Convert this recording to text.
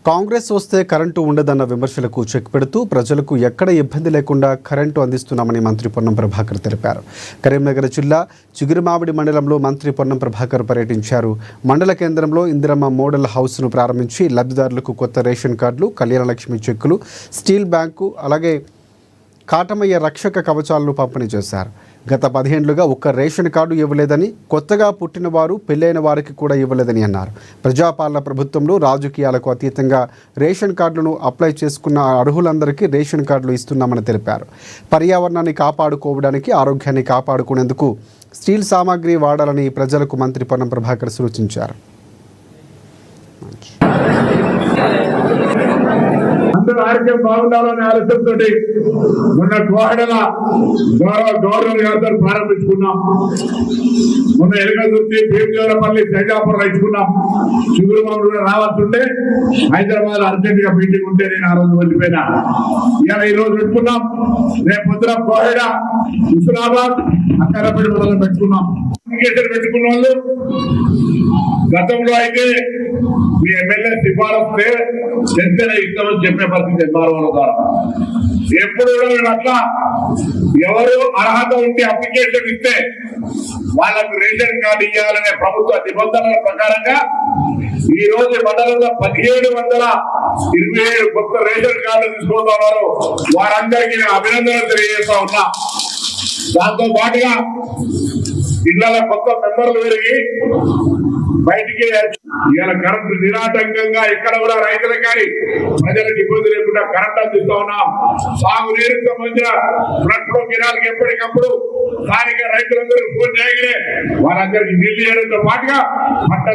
కాంగ్రెస్ వస్తే కరెంటు ఉండదన్న విమర్శలకు చెక్ పెడుతూ ప్రజలకు ఎక్కడ ఇబ్బంది లేకుండా కరెంటు అందిస్తున్నామని మంత్రి పొన్నం ప్రభాకర్ తెలిపారు. కరీంనగర్ జిల్లా చిగురుమామిడి మండలంలో మంత్రి పొన్నం ప్రభాకర్ పర్యటించారు. మండల కేంద్రంలో ఇందిరమ్మ మోడల్ హౌస్ను ప్రారంభించి లబ్ధిదారులకు కొత్త రేషన్ కార్డులు, కళ్యాణలక్ష్మి చెక్కులు, స్టీల్ బ్యాంకు, అలాగే కాటమయ్య రక్షక కవచాలను పంపిణీ చేశారు. గత 10 ఏళ్లుగా ఒక్క రేషన్ కార్డు ఇవ్వలేదని, కొత్తగా పుట్టిన వారు పెళ్ళైన వారికి కూడా ఇవ్వలేదని అన్నారు. ప్రజాపాలన ప్రభుత్వంలో రాజకీయాలకు అతీతంగా రేషన్ కార్డులను అప్లై చేసుకున్న అర్హులందరికీ రేషన్ కార్డులు ఇస్తున్నామని తెలిపారు. పర్యావరణాన్ని కాపాడుకోవడానికి, ఆరోగ్యాన్ని కాపాడుకునేందుకు స్టీల్ సామాగ్రి వాడాలని ప్రజలకు మంత్రి పొన్నం ప్రభాకర్ సూచించారు. అందరూ ఆరోగ్యం బాగుండాలనే ఆలోచనతో మొన్న కోహడల గవర్నర్ గారితో ప్రారంభించుకున్నాం. మొన్న ఎలగదుర్తి, భీమదేవరపల్లి, తేజాపురం ఇచ్చుకున్నాం. చిగురుమామిడి కూడా రావాల్సింటే హైదరాబాద్ అర్జెంట్ గా మీటింగ్ ఉంటే నేను ఆ రోజు వెళ్ళిపోయినా. ఇలా ఈ రోజు పెట్టుకున్నాం. రేపు పొద్దున కోహడ, హుస్నాబాద్, అక్కరపేట మొదలు పెట్టుకున్నాం. పెట్టుకున్న వాళ్ళు గతంలో అయితే మీ ఎమ్మెల్యే సిఫారసు చేస్తేనే ఇస్తామని చెప్పే పరిస్థితి ఎంఆర్ఓల ద్వారా. ఎప్పుడు అట్లా ఎవరు అర్హత ఉంటే అప్లికేషన్ ఇస్తే వాళ్ళకు రేషన్ కార్డు ఇవ్వాలనే ప్రభుత్వ నిబంధనల ప్రకారంగా ఈ రోజు మండలంలో 1727 కొత్త రేషన్ కార్డులు తీసుకుంటున్నారు. వారందరికీ నేను అభినందనలు తెలియజేస్తా ఉన్నా. దాంతో పాటుగా ఇళ్లలో కొత్త మెంబర్లు పెరిగి బయటికి ఇవాళ కరెంటు నిరాటంకంగా ఎక్కడ కూడా రైతులకు కానీ ప్రజలకు ఇబ్బంది లేకుండా కరెంట్ అందిస్తా ఉన్నాం. సాగునీరుకు సంబంధించిన ఫ్లడ్ ఫ్లో కెనాల్కి ఎప్పటికప్పుడు స్థానిక రైతులందరూ ఫోన్ చేయగానే వారందరికీ నీళ్లు చేయడంతో పాటుగా పంట